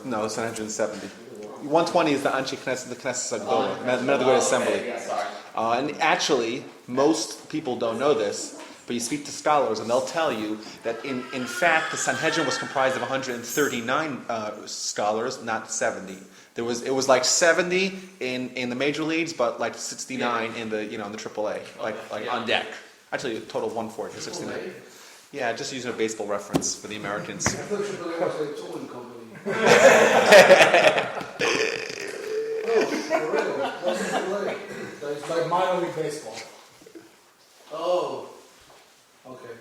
No, it's 170. 120 is the Anshe Knesset, the Knesset Agdola, Men of the Great Assembly. And actually, most people don't know this, but you speak to scholars and they'll tell you that in fact the Sanhedrin was comprised of 139 scholars, not 70. It was like 70 in the major leagues, but like 69 in the in the AAA, like on deck. Actually, a total of 140 to 69. Yeah, just using a baseball reference for the Americans. I thought AAA was a towing company. For real? What's AAA? It's like minor league baseball. Oh. Okay.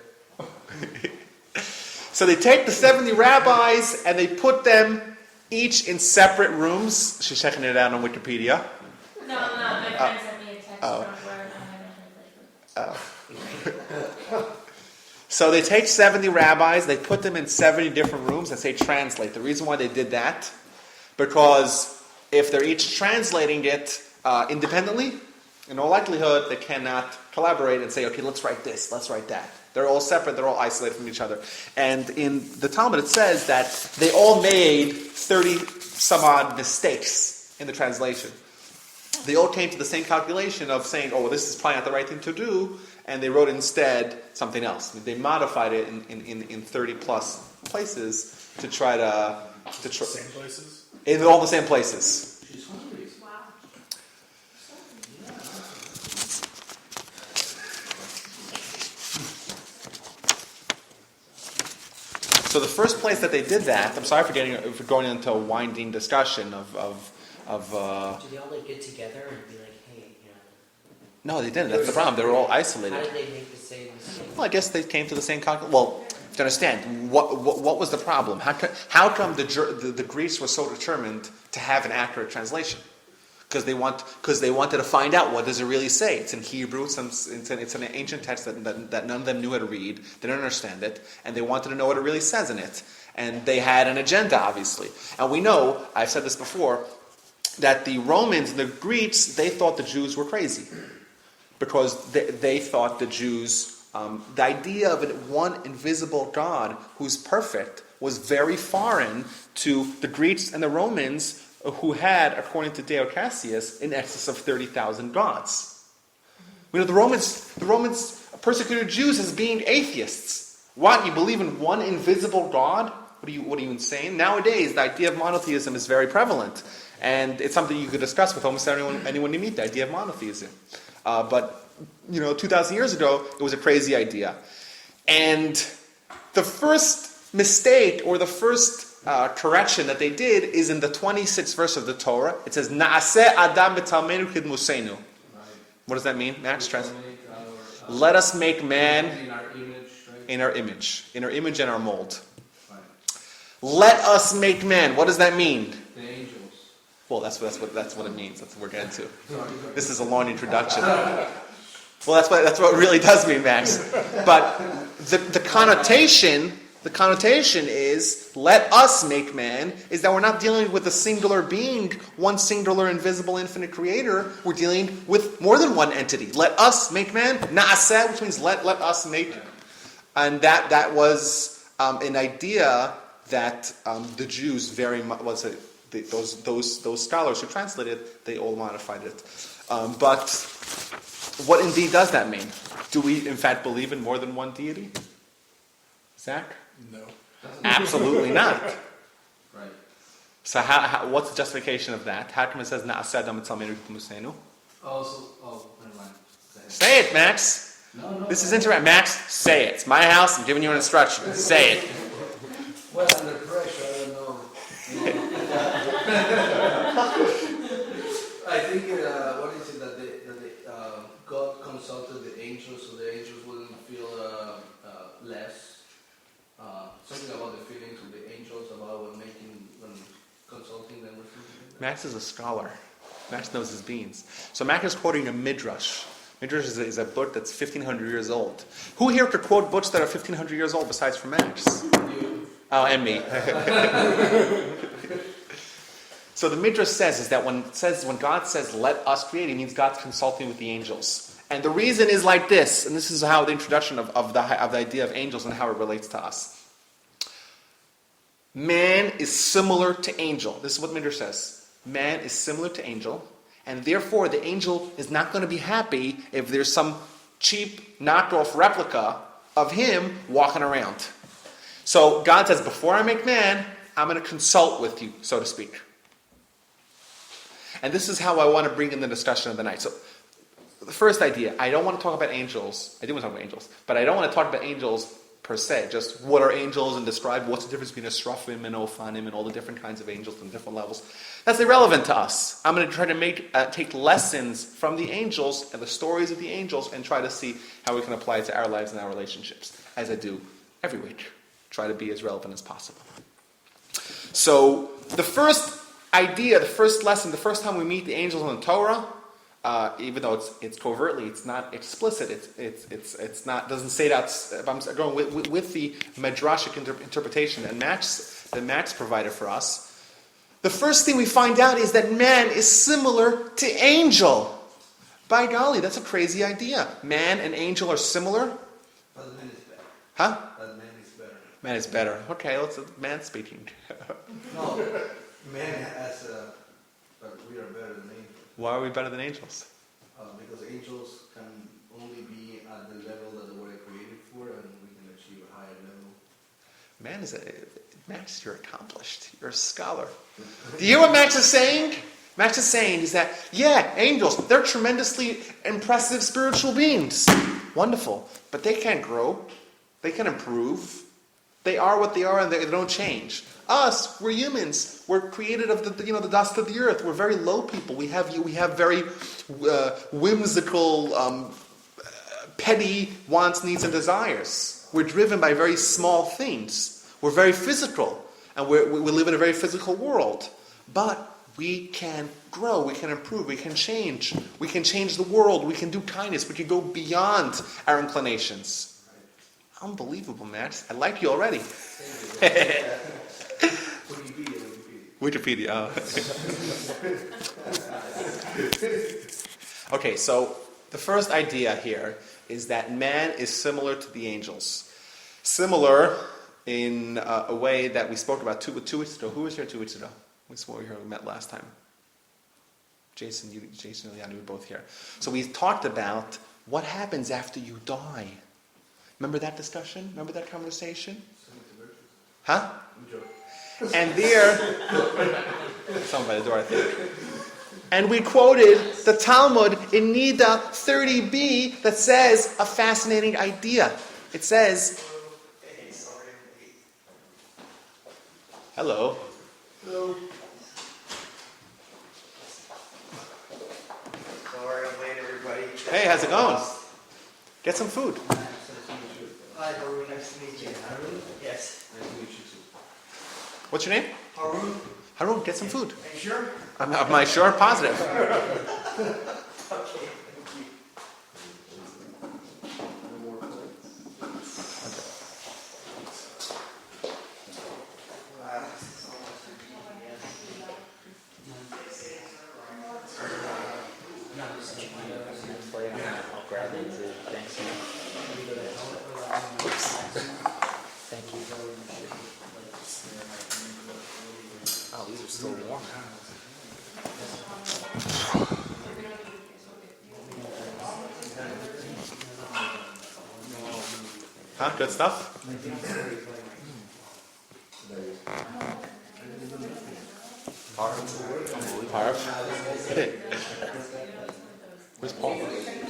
So they take the 70 rabbis and they put them each in separate rooms. She's checking it out on Wikipedia. No, my friend sent me a text from where I had Oh. So they take 70 rabbis, they put them in 70 different rooms and say translate. The reason why they did that, because if they're each translating it independently, in all likelihood they cannot collaborate and say, okay, let's write this, let's write that. They're all separate, they're all isolated from each other. And in the Talmud it says that they all made 30 some odd mistakes in the translation. They all came to the same calculation of saying, oh, well, this is probably not the right thing to do, and they wrote instead something else. They modified it in 30 plus places to try to Same places? in all the same places. She's hungry. Wow. So the first place that they did that, I'm sorry for going into a winding discussion of Do they all get together and be like, hey, no, they didn't. That's the problem. They were all how isolated. did they make the same mistake? Well, I guess they came to the same conclusion. Well, to understand, what was the problem? How come the Greeks were so determined to have an accurate translation? Because they wanted to find out, what does it really say? It's in Hebrew. It's an ancient text that none of them knew how to read. They didn't understand it, and they wanted to know what it really says in it. And they had an agenda, obviously. And we know, I've said this before, that the Romans and the Greeks, they thought the Jews were crazy. Because they thought the Jews, the idea of one invisible God who's perfect was very foreign to the Greeks and the Romans, who had, according to Dio Cassius, in excess of 30,000 gods. The Romans persecuted Jews as being atheists. What? You believe in one invisible God? What are you insane? Nowadays, the idea of monotheism is very prevalent, and it's something you could discuss with almost anyone you meet. The idea of monotheism, but 2,000 years ago, it was a crazy idea, and the first mistake or the first correction that they did is in the 26th verse of the Torah. It says, "Naaseh Adam b'talmeinu kidmusenu." What does that mean? Max, translate. Let us make man in our image and our mold. Let us make man. What does that mean? The angels. Well, that's what it means. That's what we're getting to. This is a long introduction. Well, that's what it really does mean, Max. But the connotation is, let us make man, is that we're not dealing with a singular being, one singular invisible infinite creator. We're dealing with more than one entity. Let us make man, na'aseh, which means let us make. And that was an idea that the Jews very much those scholars who translated, they all modified it. But what indeed does that mean? Do we in fact believe in more than one deity? Zach? No. Absolutely not. Right. So what's the justification of that? How come it says na'aseh adam b'talmeinu kidmusenu? Never mind. Say it, Max. No. This is interactive. Max, say it. It's my house. I'm giving you an instruction. Say it. Well, under pressure, I don't know. I think what is it that God consulted the angels, so the angels wouldn't feel less. Something about the feelings of the angels about when consulting them or something. Max is a scholar. Max knows his beans. So Max is quoting a midrash. Midrash is a book that's 1,500 years old. Who here could quote books that are 1,500 years old besides for Max? You. Oh, and me. So the midrash says that when God says "let us create," it means God's consulting with the angels. And the reason is like this, and this is how the introduction of the idea of angels and how it relates to us. man is similar to angel. This is what Midrash says. Man is similar to angel, and therefore the angel is not going to be happy if there's some cheap knockoff replica of him walking around. So God says, before I make man, I'm going to consult with you, so to speak. And this is how I want to bring in the discussion of the night. So the first idea, I don't want to talk about angels. I do want to talk about angels, but I don't want to talk about angels per se. Just what are angels and describe what's the difference between a srafim and ophanim and all the different kinds of angels and different levels. That's irrelevant to us. I'm going to try to take lessons from the angels and the stories of the angels and try to see how we can apply it to our lives and our relationships, as I do every week. Try to be as relevant as possible. So the first idea, the first lesson, the first time we meet the angels in the Torah, even though it's covertly, it's not explicit. It's not, doesn't say that. I'm going with the midrashic interpretation and Max provided for us. The first thing we find out is that man is similar to angel. By golly, that's a crazy idea. Man and angel are similar. But man is better. Huh? But man is better. Man is better. Okay, man speaking. No, man has but we are better than angels. Why are we better than angels? Because angels can only be at the level that they were created for, and we can achieve a higher level. Max, you're accomplished. You're a scholar. Do you hear what Max is saying? Max is saying is that, yeah, angels, they're tremendously impressive spiritual beings. Wonderful. But they can't grow. They can't improve. They are what they are and they don't change. Us, we're humans. We're created of the dust of the earth. We're very low people. We have very whimsical, petty wants, needs, and desires. We're driven by very small things. We're very physical, and we live in a very physical world. But we can grow, we can improve, we can change. We can change the world, we can do kindness, we can go beyond our inclinations. Unbelievable, Max. I like you already. Wikipedia. Okay, so the first idea here is that man is similar to the angels. Similar in a way that we spoke about 2 weeks ago. Who was here 2 weeks ago? We met last time. Jason and Liana, we were both here. So we talked about what happens after you die. Remember that discussion? Remember that conversation? Huh? And there, someone by the door, I think. And we quoted the Talmud in Nida 30b that says a fascinating idea. It says, hello. Hello. Sorry, I'm late, everybody. Hey, how's it going? Get some food. Hi, Haroon. Nice to meet you. Haroon? Yes. Nice to meet you too. What's your name? Haroon? Haroon, get some food. Are you sure? Am I sure? Positive. Okay, thank you. I'll grab it too. Thanks. Thank you. Oh, these are still warm. Huh? Good stuff? Parv. Where's Paul?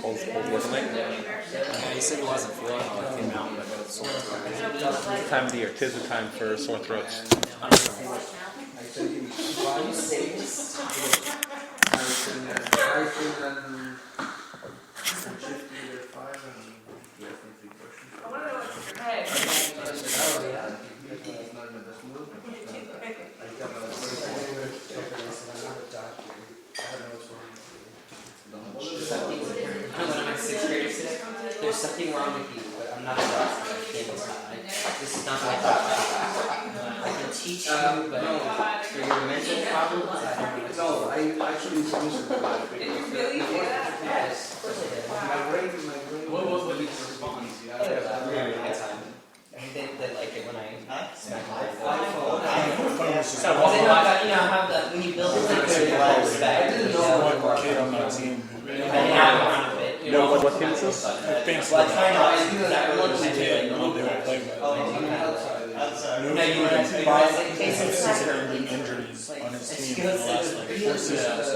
Paul's working late? Yeah, he said he wasn't feeling well. It came out, but I got a sore throat. Time of the year. 'Tis the time for sore throats. I want to know what's in your head. There's something wrong with you, but I'm not a doctor. This is not my doctor. I can teach you, but for your mental problems, I don't know. No, I actually finished the Really? Yeah. Yes, of course I did. My brain. What was the response? I don't have a time. They like it when I smack my Yeah. So well, they know about, how when you build it, like there's respect. One kid on my team. What team is this? Fancy. Well, I try not to do that. Kid, one they were playing with. No, you wouldn't. But Season-ending injuries on his team in the last 4 seasons.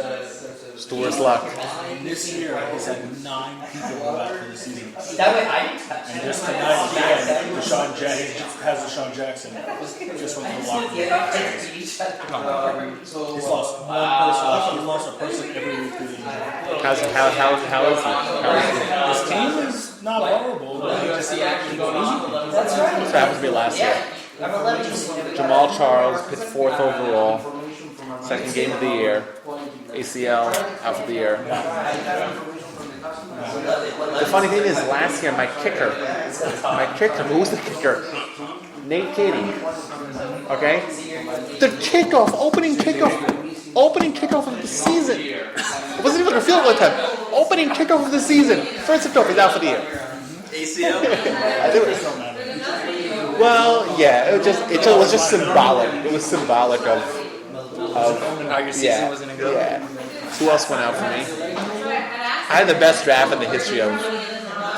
It's the worst luck. And this year, he's had 9 people go out for the season. that way I didn't touch And it. just tonight, again, Deshaun Jackson has Deshaun Jackson. Just went to the locker room. So He's lost one person. He lost a person every week through the injury. How is he? His team is not horrible. But That's right. This happened to me last year. I'm 11. Jamal Charles picked 4th overall, second game of the year, ACL out for the year. The funny thing is, last year my kicker, who was the kicker? Nate Katie. Okay, the opening kickoff of the season. It wasn't even a field goal attempt. Opening kickoff of the season. First kickoff, he's out for the year. ACL? Well, yeah, it was just symbolic. It was symbolic of How your season was going to go? Yeah. Who else went out for me? I had the best draft in the history of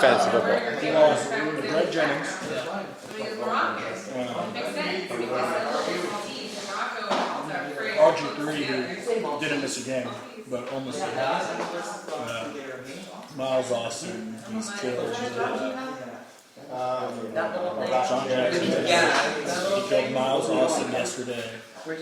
fantasy football. he lost Greg Jennings. RG3, who didn't miss a game, but almost did. Miles Austin, he's killed. Sean Jackson. He killed Miles Austin yesterday. On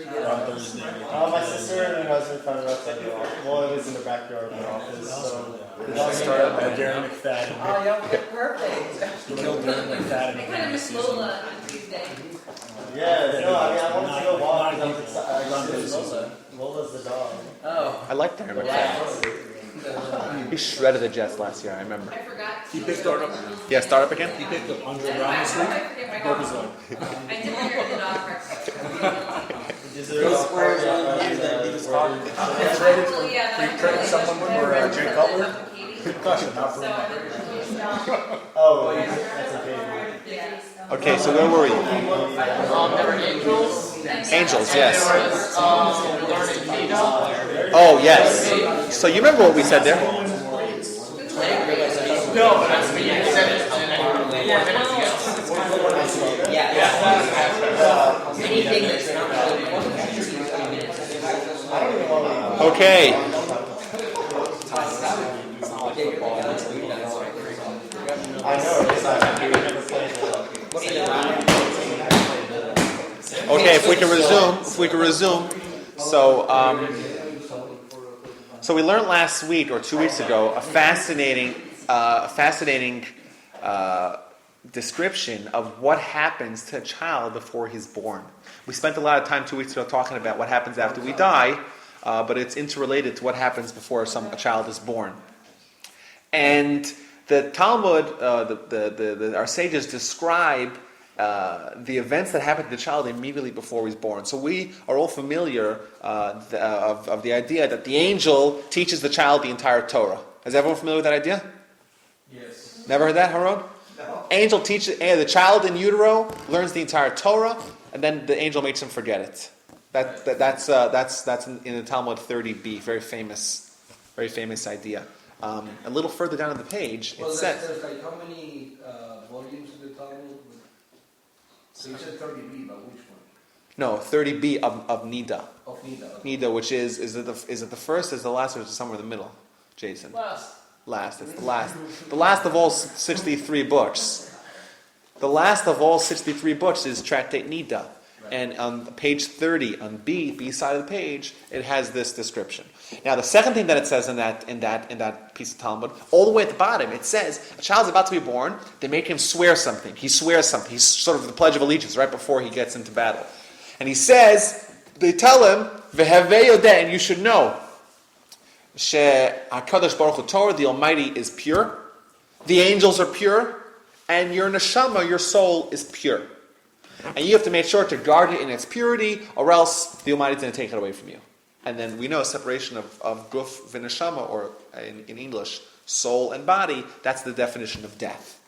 Thursday. My sister and her husband found out that well, it was in the backyard of the office, so Darren McFadden. Oh, y'all get perfect. He killed Darren McFadden in the season. yeah, no, I wanted to go walk because I was excited. Lola's the dog. Oh. I like Darren McFadden. He shredded the Jets last year, I remember. He picked startup. Yeah, start up again? He picked up Andre Brown this week. Broke his leg. I did hear the dog park. Is there a part He traded someone for Jay Cutler. Concussion, not for him. Oh, that's okay. Okay, so where were you? Angels, yes. Oh, yes. So you remember what we said there? Anything that's not really 20 minutes. Okay. I know. Okay, if we can resume. So we learned last week or 2 weeks ago a fascinating description of what happens to a child before he's born. We spent a lot of time 2 weeks ago talking about what happens after we die, but it's interrelated to what happens before a child is born. And the Talmud, our sages describe the events that happen to the child immediately before he's born. So we are all familiar of the idea that the angel teaches the child the entire Torah. Is everyone familiar with that idea? yes. Never heard that, Haron? No. Angel teaches, the child in utero learns the entire Torah, and then the angel makes him forget it. That's in the Talmud 30b, very famous idea. A little further down on the page, Well, it says. there's like how many volumes in the Talmud? So you said 30b, but which one? No, 30b of Nida. Of Nida. Nida, which is it the first, is the last, or is it somewhere in the middle, Jason? Last. It's the last. The last of all 63 books. The last of all 63 books is Tractate Nida. And on page 30, on B side of the page, it has this description. Now, the second thing that it says in that piece of Talmud, all the way at the bottom, it says a child's about to be born. They make him swear something. He swears something. He's sort of the Pledge of Allegiance right before he gets into battle. And he says, they tell him, "V'hevei yodeh," and you should know, "She'Hakadosh Baruch Hu Torah, the Almighty, is pure. The angels are pure, and your neshama, your soul, is pure." And you have to make sure to guard it in its purity, or else the Almighty is going to take it away from you. And then we know separation of guf v'neshama, or in English, soul and body, that's the definition of death.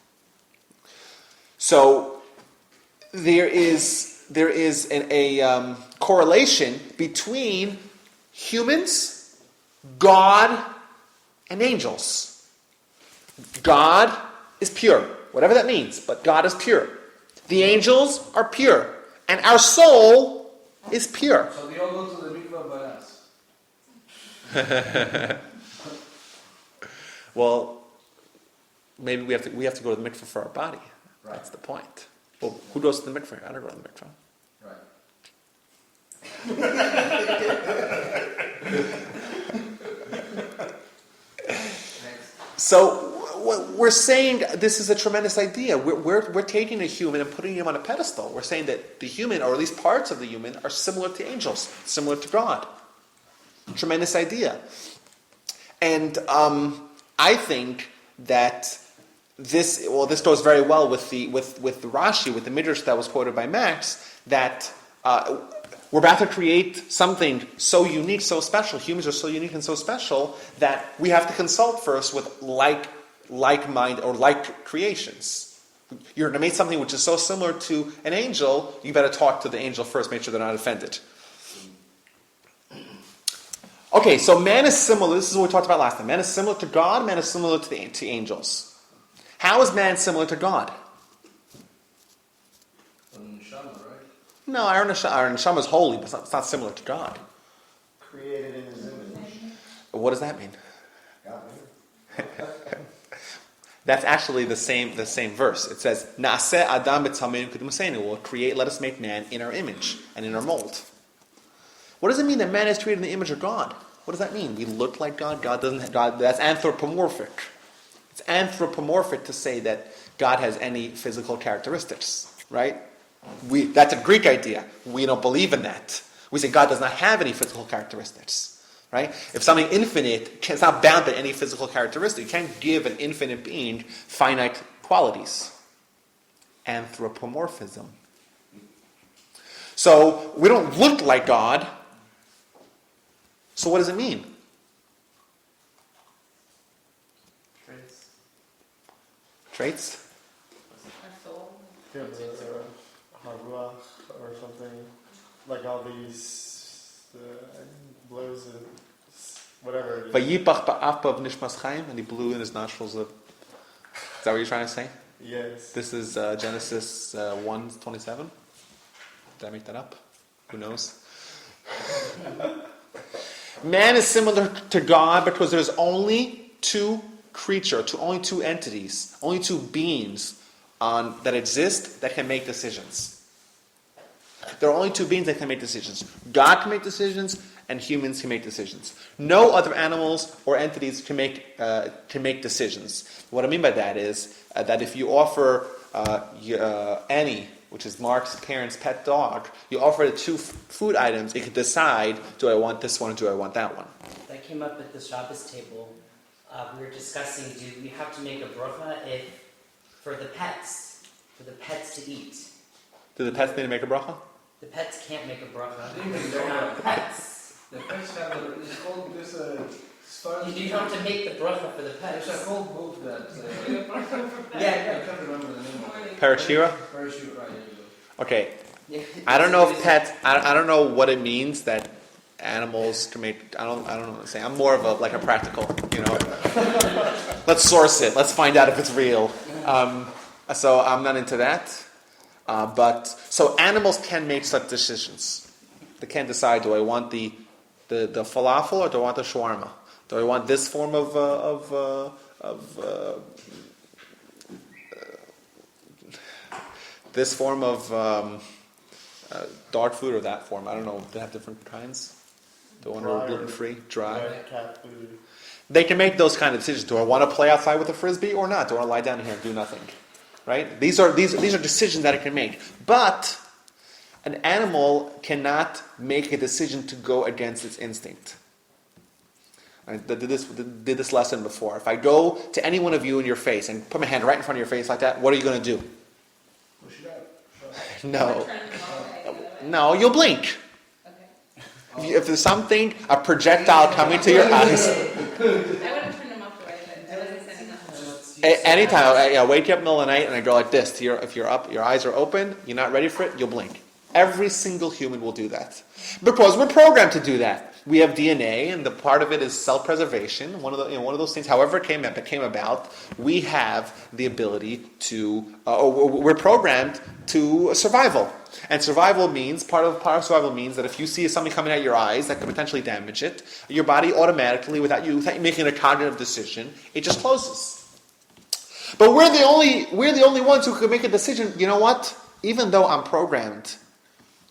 So, there is a correlation between humans, God, and angels. God is pure, whatever that means, but God is pure. The angels are pure, and our soul is pure. So they all go to the mikvah but us. Well, maybe we have to go to the mikveh for our body. Right. That's the point. Well, who goes to the mikveh? I don't go to the mikveh. So we're saying this is a tremendous idea. We're taking a human and putting him on a pedestal. We're saying that the human, or at least parts of the human, are similar to angels, similar to God. Tremendous idea. And I think that this goes very well with the Rashi, with the Midrash that was quoted by Max, that we're about to create something so unique, so special. Humans are so unique and so special that we have to consult first with like mind or like creations. You're going to make something which is so similar to an angel, you better talk to the angel first, make sure they're not offended. Okay, so man is similar. This is what we talked about last time. Man is similar to God. Man is similar to angels. How is man similar to God? Neshama, right? No, our neshama is holy, but it's not similar to God. Created in His image. What does that mean? God. That's actually the same verse. It says, "Naaseh Adam b'tzameinu k'dumuseinu." We'll create. Let us make man in our image and in our mold. What does it mean that man is created in the image of God? What does that mean? We look like God. God doesn't. God. That's anthropomorphic. It's anthropomorphic to say that God has any physical characteristics, right? That's a Greek idea. We don't believe in that. We say God does not have any physical characteristics, right? If something infinite, it's not bound by any physical characteristic. You can't give an infinite being finite qualities. Anthropomorphism. So we don't look like God. So what does it mean? Traits? Yeah, Haruach or something. Like all these blows and whatever it is. Vayipach ba'apav nishmas chaim, and he blew in his nostrils of... Is that what you're trying to say? Yes. This is Genesis 1:27. Did I make that up? Who knows? Man is similar to God because there's only two entities, only two beings that exist that can make decisions. There are only two beings that can make decisions. God can make decisions, and humans can make decisions. No other animals or entities can make decisions. What I mean by that is that if you offer Annie, which is Mark's parents' pet dog, you offer it two food items, it can decide, do I want this one or do I want that one? That came up at the Shabbos table. We were discussing, do we have to make a bracha for the pets to eat? Do the pets need to make a bracha? The pets can't make a bracha. They're not pets. The pets have it's called this You don't have to make the bracha for the pets. There's a whole book that Yeah. I can't remember the name of it. Parashira? Parachute, right, there you go. Okay. I don't know if pets. I don't know what it means that animals can make. I don't know what to say. I'm more of a practical. Let's source it. Let's find out if it's real. So I'm not into that. But so animals can make such decisions. They can decide: do I want the falafel or do I want the shawarma? Do I want this form of this form of dog food or that form? I don't know. They have different kinds. Do I want to gluten-free, dry? Cat food. They can make those kind of decisions. Do I want to play outside with a frisbee or not? Do I want to lie down here and do nothing? Right? These are decisions that it can make. But an animal cannot make a decision to go against its instinct. I did this lesson before. If I go to any one of you in your face and put my hand right in front of your face like that, what are you going to do? Push it out. No. No, you'll blink. Okay. If there's something, a projectile coming to your eyes, I would have turned them off the way, but I wasn't sending them. Anytime, I wake you up in the middle of the night and I go like this. If you're up, your eyes are open, you're not ready for it, you'll blink. Every single human will do that. Because we're programmed to do that. We have DNA, and the part of it is self-preservation. One of those things, however it came about, we have the ability to, we're programmed to survival. And survival means, part of survival means that if you see something coming out your eyes that could potentially damage it, your body automatically, without you making a cognitive decision, it just closes. But we're the only ones who could make a decision. You know what? Even though I'm programmed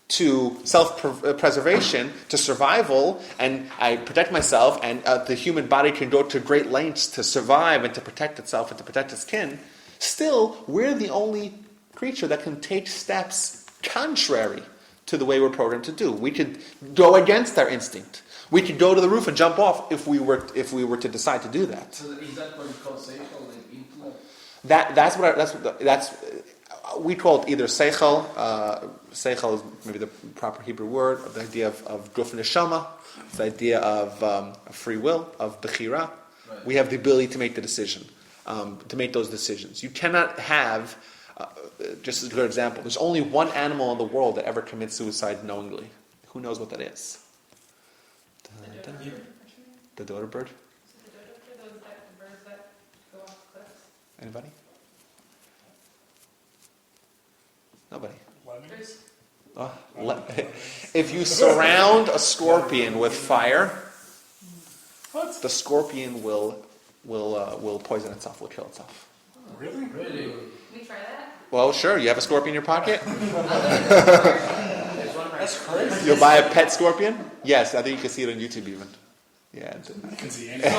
to self-preservation, to survival, and I protect myself, and the human body can go to great lengths to survive and to protect itself and to protect its kin, still, we're the only creature that can take steps contrary to the way we're programmed to do. We could go against our instinct. We could go to the roof and jump off if we were to decide to do that. So is that what you call seichel, like intellect? That's we call it either seichel. Seichel is maybe the proper Hebrew word, of the idea of guf neshama, the idea of free will, of bechira. Right. We have the ability to make the decision, to make those decisions. You cannot have, just as a good example, there's only one animal in the world that ever commits suicide knowingly. Who knows what that is? The dodo bird? Anybody? Nobody. If you surround a scorpion with fire, the scorpion will poison itself, will kill itself. Really? Really? We try that? Well, sure. You have a scorpion in your pocket? That's crazy. You'll buy a pet scorpion? Yes, I think you can see it on YouTube even. Yeah. You can see anything.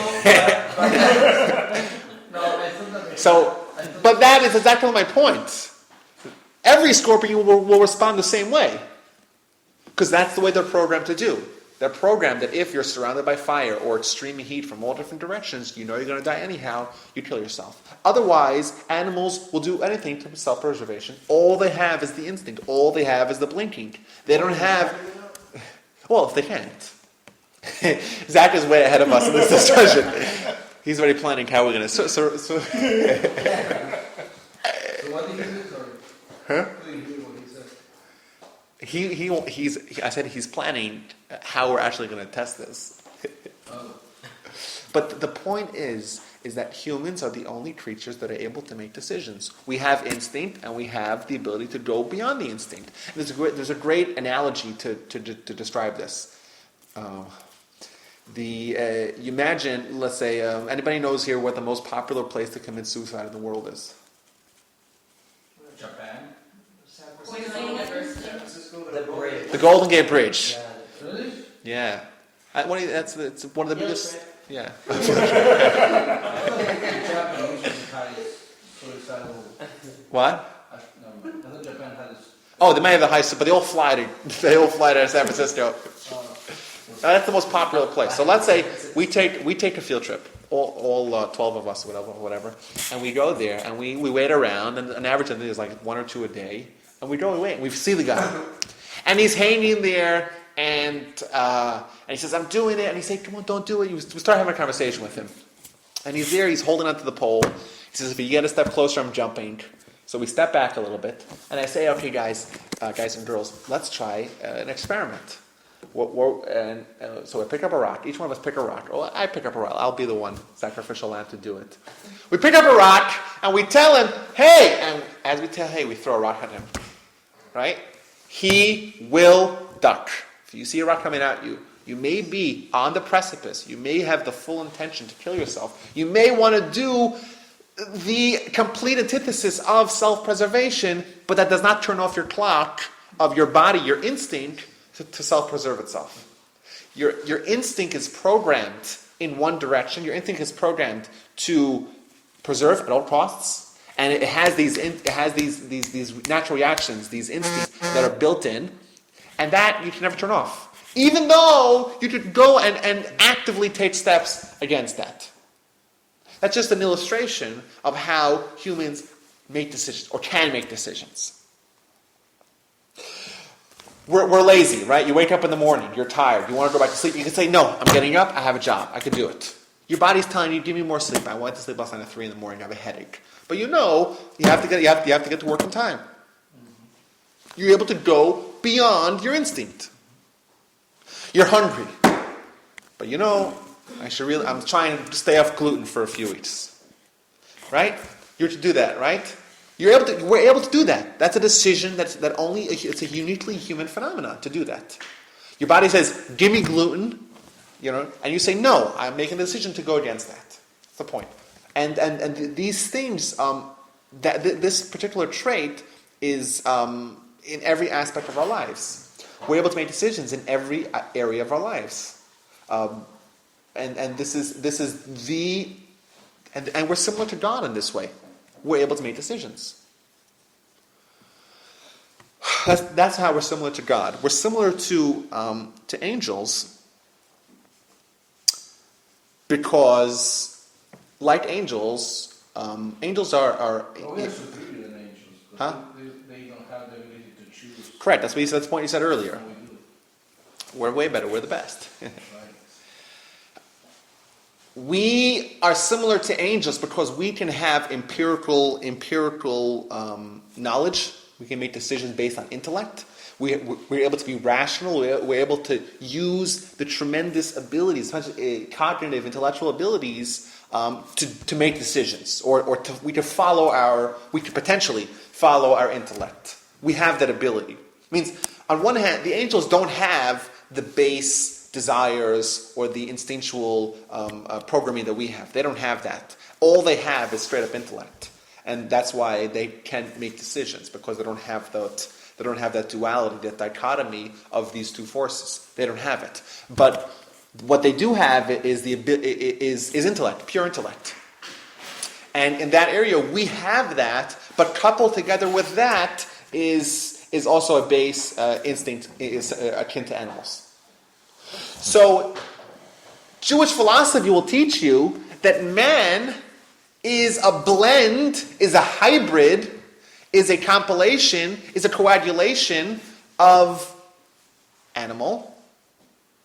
But that is exactly my point. Every scorpion will respond the same way. Because that's the way they're programmed to do. They're programmed that if you're surrounded by fire or extreme heat from all different directions, you know you're going to die anyhow, you kill yourself. Otherwise, animals will do anything to self-preservation. All they have is the instinct. All they have is the blinking. They don't have... Well, if they can't. Zach is way ahead of us in this discussion. He's already planning how we're going to... So So what did you do, sorry? Huh? What did you do when he said? I said he's planning how we're actually going to test this. Oh. But the point is that humans are the only creatures that are able to make decisions. We have instinct, and we have the ability to go beyond the instinct. And there's a great analogy to describe this. You imagine, let's say, anybody knows here what the most popular place to commit suicide in the world is? Japan? The bridge. The Golden Gate Bridge. Yeah. Really? Yeah. It's one of the biggest... Yeah. Japan usually has suicidal... What? I thought Japan has... Oh, they might have the highest, but they all fly to San Francisco. That's the most popular place. So let's say we take a field trip, all 12 of us, whatever, and we go there and we wait around, and an average of it is like 1 or 2 a day, and we go and wait, and we see the guy, and he's hanging there, and he says, "I'm doing it," and he says, "Come on, don't do it." We start having a conversation with him, and he's there, he's holding onto the pole. He says, "If you get a step closer, I'm jumping." So we step back a little bit, and I say, "Okay, guys and girls, let's try an experiment." So we pick up a rock. Each one of us pick a rock. Or I pick up a rock. I'll be the one, sacrificial lamb, to do it. We pick up a rock, and we tell him, "Hey!" And as we tell, "Hey," we throw a rock at him. Right? He will duck. If you see a rock coming at you, you may be on the precipice. You may have the full intention to kill yourself. You may want to do the complete antithesis of self-preservation, but that does not turn off your clock of your body, your instinct, to self-preserve itself. Your instinct is programmed in one direction. Your instinct is programmed to preserve at all costs, and it has these natural reactions, these instincts that are built in, and that you can never turn off. Even though you could go and actively take steps against that. That's just an illustration of how humans make decisions, or can make decisions. We're lazy, right? You wake up in the morning, you're tired, you want to go back to sleep, you can say, "No, I'm getting up, I have a job, I can do it." Your body's telling you, give me more sleep. I went to sleep last night at 3 in the morning, I have a headache. But you have to get to work on time. You're able to go beyond your instinct. You're hungry. But I'm trying to stay off gluten for a few weeks. Right? You're to do that, right? We're able to do that. That's a decision it's a uniquely human phenomenon to do that. Your body says, give me gluten, and you say, no, I'm making a decision to go against that. That's the point. And these things, this particular trait is in every aspect of our lives. We're able to make decisions in every area of our lives. And this is the... And we're similar to God in this way. We're able to make decisions. That's how we're similar to God. We're similar to angels because, like angels, angels are We are superior than angels. Huh? They don't have the ability to choose. correct. That's the point you said earlier. And we do. We're way better. We're the best. Right. We are similar to angels because we can have empirical knowledge. We can make decisions based on intellect. We're able to be rational. We're able to use the tremendous abilities, cognitive, intellectual abilities, to make decisions, we could potentially follow our intellect. We have that ability. It means, on one hand, the angels don't have the base desires or the instinctual programming that we have. They don't have that. All they have is straight up intellect, and that's why they can make decisions, because they don't have that. They don't have that duality, that dichotomy of these two forces. They don't have it. But what they do have is is intellect, pure intellect. And in that area, we have that, but coupled together with that is also a base instinct is akin to animals. So, Jewish philosophy will teach you that man is a blend, is a hybrid, is a compilation, is a coagulation of animal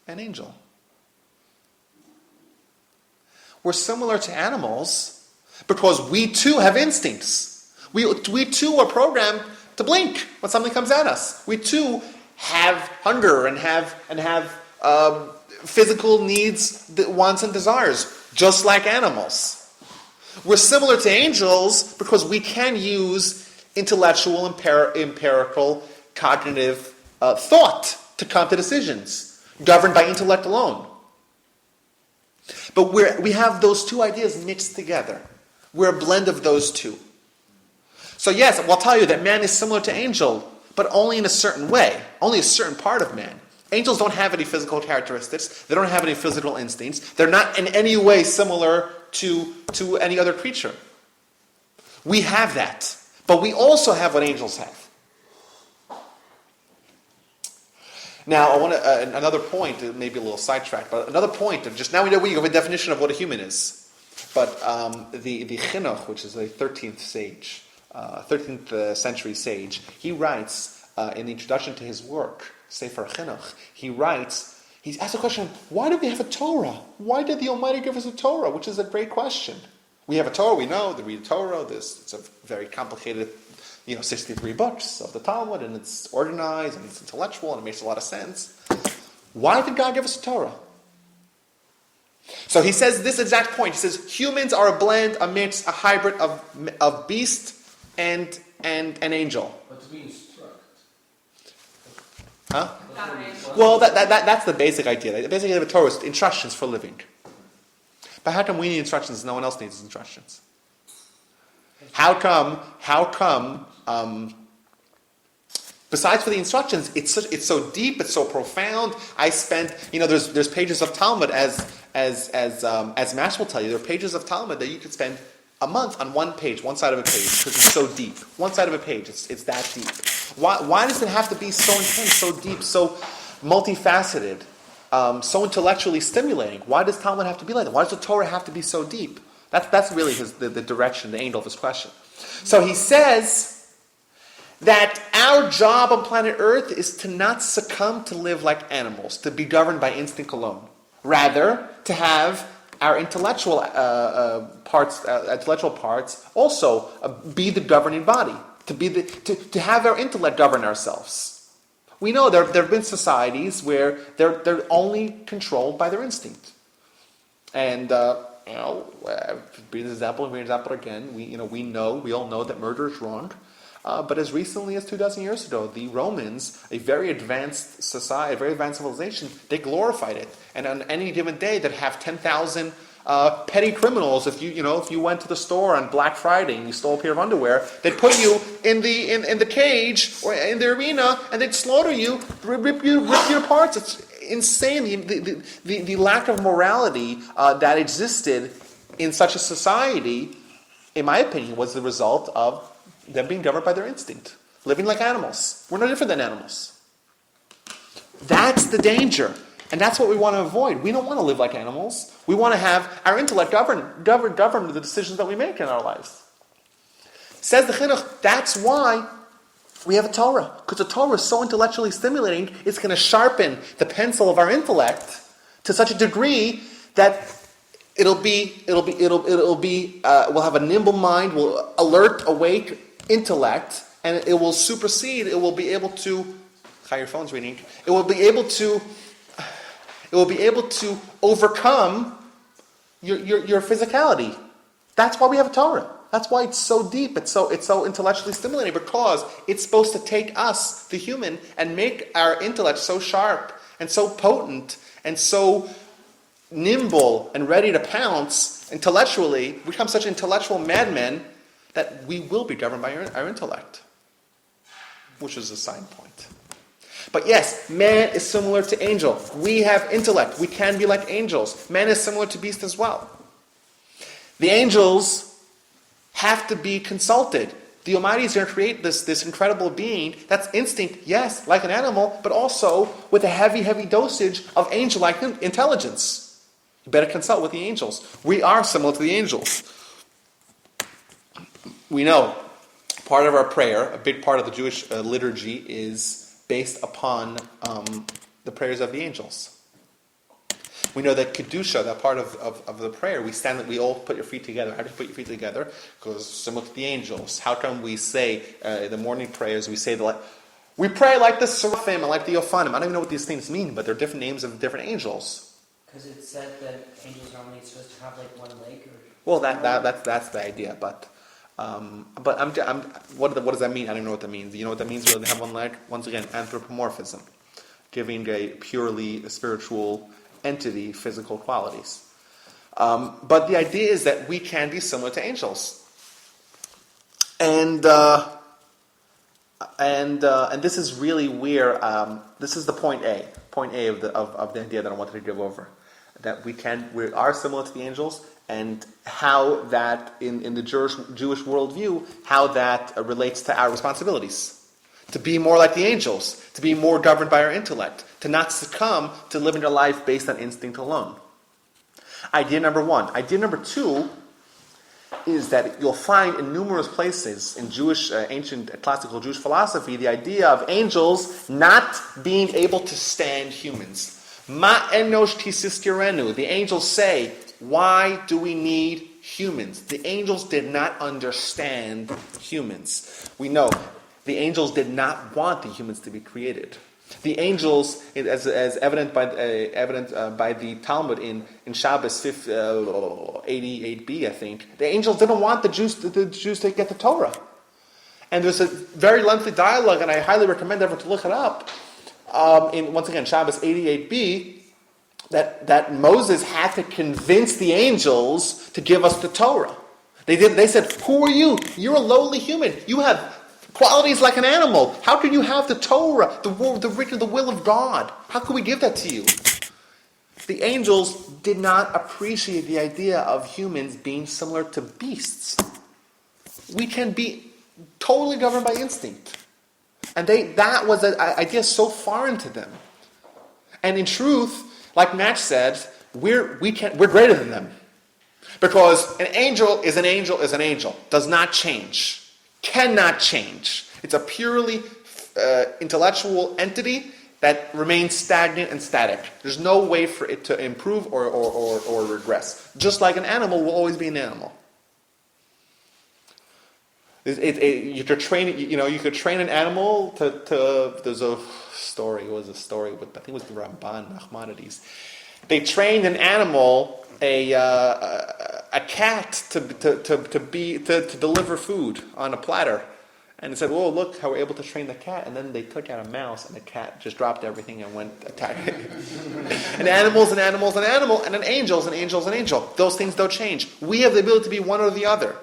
and angel. We're similar to animals because we too have instincts. We too are programmed to blink when something comes at us. We too have hunger and have physical needs, wants and desires, just like animals. We're similar to angels because we can use intellectual, empirical, cognitive thought to come to decisions, governed by intellect alone. But we have those two ideas mixed together. We're a blend of those two. So yes, I'll tell you that man is similar to angel, but only in a certain way, only a certain part of man. Angels don't have any physical characteristics. They don't have any physical instincts. They're not in any way similar to any other creature. We have that. But we also have what angels have. Now, I want to, another point, maybe a little sidetracked, but another point of just, now we know we have a definition of what a human is. But the Chinuch, which is a 13th century sage, he writes in the introduction to his work, Sefer Chinuch, he's asked the question, why do we have a Torah? Why did the Almighty give us a Torah? Which is a great question. We have a Torah, we know, we read Torah, it's a very complicated, 63 books of the Talmud, and it's organized, and it's intellectual, and it makes a lot of sense. Why did God give us a Torah? So he says this exact point. He says, humans are a blend, a mix, a hybrid of beast and angel. But to be instruct. Huh? Well, that's the basic idea. The basic idea of a Torah is instructions for living. But how come we need instructions and no one else needs instructions? How come, besides for the instructions, it's so deep, it's so profound. I spent, there's pages of Talmud, as Mash will tell you, there are pages of Talmud that you could spend a month on one page, one side of a page, because it's so deep. One side of a page, it's that deep. Why does it have to be so intense, so deep, so multifaceted? So intellectually stimulating. Why does Talmud have to be like that? Why does the Torah have to be so deep? That's really the direction, the angle of his question. So he says that our job on planet Earth is to not succumb to live like animals, to be governed by instinct alone. Rather, to have our intellectual parts also be the governing body, to have our intellect govern ourselves. We know there have been societies where they're only controlled by their instinct. And be an example again. We all know that murder is wrong. But as recently as 2,000 years ago, the Romans, a very advanced society, a very advanced civilization, they glorified it. And on any given day, they'd have 10,000 petty criminals. If you went to the store on Black Friday and you stole a pair of underwear, they'd put you in the cage or in the arena, and they'd slaughter you, rip you apart. It's insane. The lack of morality that existed in such a society, in my opinion, was the result of them being governed by their instinct, living like animals. We're no different than animals. That's the danger, and that's what we want to avoid. We don't want to live like animals. We want to have our intellect govern the decisions that we make in our lives. Says the Chinuch, that's why we have a Torah, because the Torah is so intellectually stimulating. It's going to sharpen the pencil of our intellect to such a degree that we'll have a nimble mind, we'll alert, awake intellect, and it will supersede. It will be able to. How your phone's reading? It will be able to overcome your physicality. That's why we have a Torah. That's why it's so deep. It's so intellectually stimulating, because it's supposed to take us, the human, and make our intellect so sharp and so potent and so nimble and ready to pounce intellectually. We become such intellectual madmen that we will be governed by our intellect, which is a side point. But yes, man is similar to angel. We have intellect. We can be like angels. Man is similar to beast as well. The angels have to be consulted. The Almighty is going to create this incredible being that's instinct, yes, like an animal, but also with a heavy, heavy dosage of angel-like intelligence. You better consult with the angels. We are similar to the angels. We know part of our prayer, a big part of the Jewish liturgy, is based upon the prayers of the angels. We know that Kedusha, that part of the prayer, we all put your feet together. How do you put your feet together? Because similar to the angels. How come we say the morning prayers, we pray like the Seraphim and like the Ophanim. I don't even know what these things mean, but they're different names of different angels. Because it said that angels are only supposed to have like one leg. Well, that's the idea, but what does that mean? I don't even know what that means. You know what that means? They have one leg. Once again, anthropomorphism, giving a purely spiritual entity physical qualities. But the idea is that we can be similar to angels, and this is really where this is the point A of the idea that I wanted to give over, that we are similar to the angels. And how that, in the Jewish worldview, how that relates to our responsibilities. To be more like the angels, to be more governed by our intellect, to not succumb to living your life based on instinct alone. Idea number one. Idea number two is that you'll find in numerous places in Jewish, ancient classical Jewish philosophy, the idea of angels not being able to stand humans. Ma enosh tisistirenu. The angels say, why do we need humans? The angels did not understand humans. We know the angels did not want the humans to be created. The angels, as evident by the Talmud in Shabbos 88b, I think, the angels didn't want the Jews to get the Torah. And there's a very lengthy dialogue, and I highly recommend everyone to look it up. In once again Shabbos 88b. That Moses had to convince the angels to give us the Torah. They said, who are you? You're a lowly human. You have qualities like an animal. How can you have the Torah, the will of God? How can we give that to you? The angels did not appreciate the idea of humans being similar to beasts. We can be totally governed by instinct. And that was an idea so foreign to them. And in truth, like Natch said, we're greater than them. Because an angel is an angel is an angel. Does not change. Cannot change. It's a purely intellectual entity that remains stagnant and static. There's no way for it to improve or regress. Just like an animal will always be an animal. You could train an animal to. There's a story. It was a story with, I think it was the Ramban Nachmanides. They trained an animal, a cat, to deliver food on a platter. And they said, "Whoa, look how we're able to train the cat." And then they took out a mouse, and the cat just dropped everything and went attacking. And animals, an animal, and an angel's an angel. Those things don't change. We have the ability to be one or the other.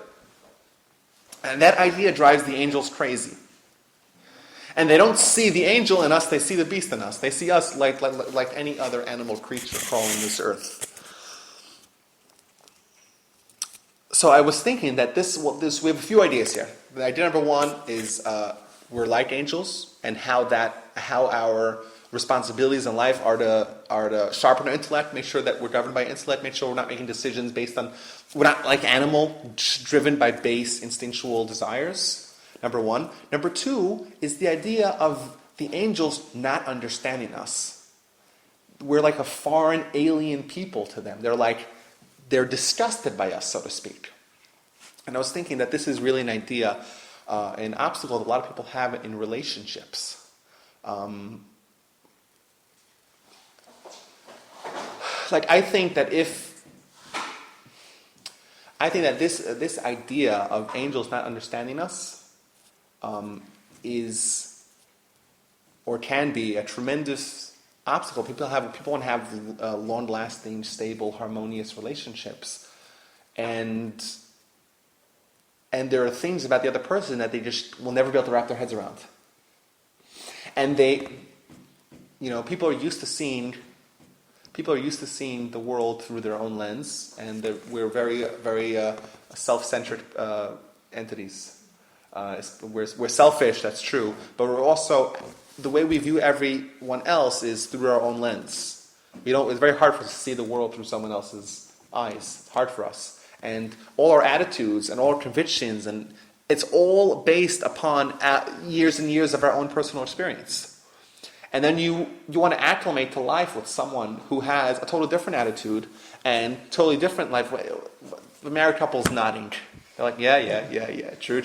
And that idea drives the angels crazy. And they don't see the angel in us, they see the beast in us. They see us like any other animal creature crawling this earth. So I was thinking that we have a few ideas here. The idea number one is we're like angels, and how our responsibilities in life are to sharpen our intellect, make sure that we're governed by intellect, make sure we're not making decisions we're not like animal, driven by base instinctual desires. Number one. Number two is the idea of the angels not understanding us. We're like a foreign alien people to them. They're disgusted by us, so to speak. And I was thinking that this is really an idea, an obstacle that a lot of people have in relationships. I think that this idea of angels not understanding us is or can be a tremendous obstacle. People want to have long-lasting, stable, harmonious relationships, and there are things about the other person that they just will never be able to wrap their heads around. And people are used to seeing the world through their own lens, and we're very, very self-centered entities. We're selfish, that's true, but we're also, the way we view everyone else is through our own lens. It's very hard for us to see the world through someone else's eyes. It's hard for us. And all our attitudes and all our convictions, and it's all based upon years and years of our own personal experience. And then you want to acclimate to life with someone who has a totally different attitude and totally different life. The married couple's nodding. They're like, yeah, true.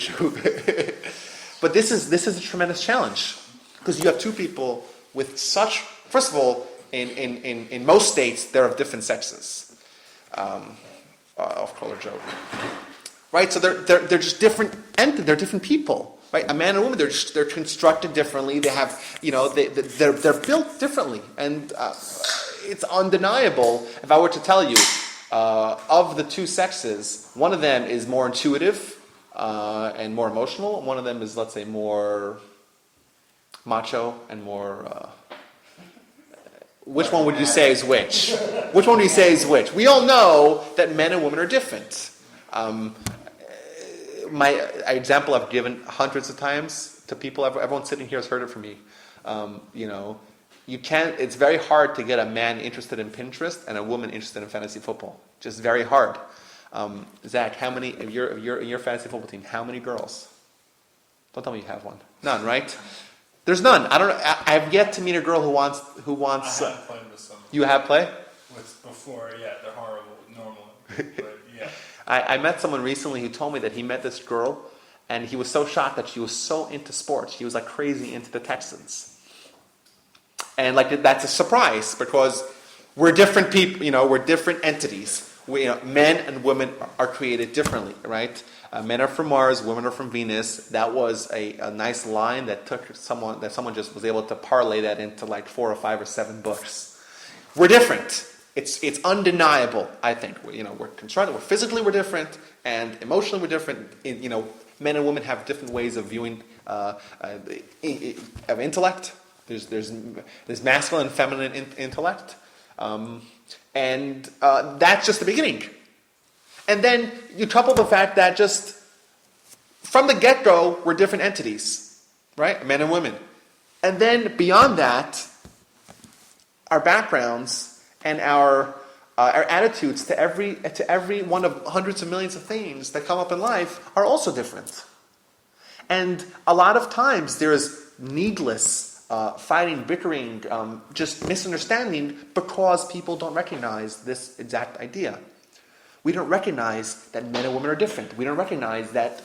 But this is a tremendous challenge, because you have two people with such. First of all, in most states, they're of different sexes. Off-color joke, right? So they're just different entities. They're different people, right? A man and a woman, they're constructed differently. They have, they're built differently, and it's undeniable. If I were to tell you, of the two sexes, one of them is more intuitive and more emotional. One of them is, let's say, more macho and more. Which one would you say is which? Which one would you say is which? We all know that men and women are different. My example I've given hundreds of times to people. Everyone sitting here has heard it from me. You can't. It's very hard to get a man interested in Pinterest and a woman interested in fantasy football. Just very hard. Zach, how many in your fantasy football team? How many girls? Don't tell me you have one. None, right? There's none. I don't know. I've yet to meet a girl who wants. I have played with some. You have played? Before, yeah, they're horrible normally, but yeah. I met someone recently who told me that he met this girl, and he was so shocked that she was so into sports. She was like crazy into the Texans. And that's a surprise, because we're different people, we're different entities. Men and women are created differently, right? Men are from Mars, women are from Venus. That was a nice line that someone just was able to parlay that into 4 or 5 or 7 books. We're different. It's undeniable, I think. We're constructed, physically we're different, and emotionally we're different. Men and women have different ways of viewing of intellect. There's masculine and feminine intellect, and that's just the beginning. And then you couple the fact that just from the get-go we're different entities, right? Men and women, and then beyond that, our backgrounds and our attitudes to every one of hundreds of millions of things that come up in life are also different. And a lot of times there is needless fighting, bickering, just misunderstanding because people don't recognize this exact idea. We don't recognize that men and women are different. We don't recognize that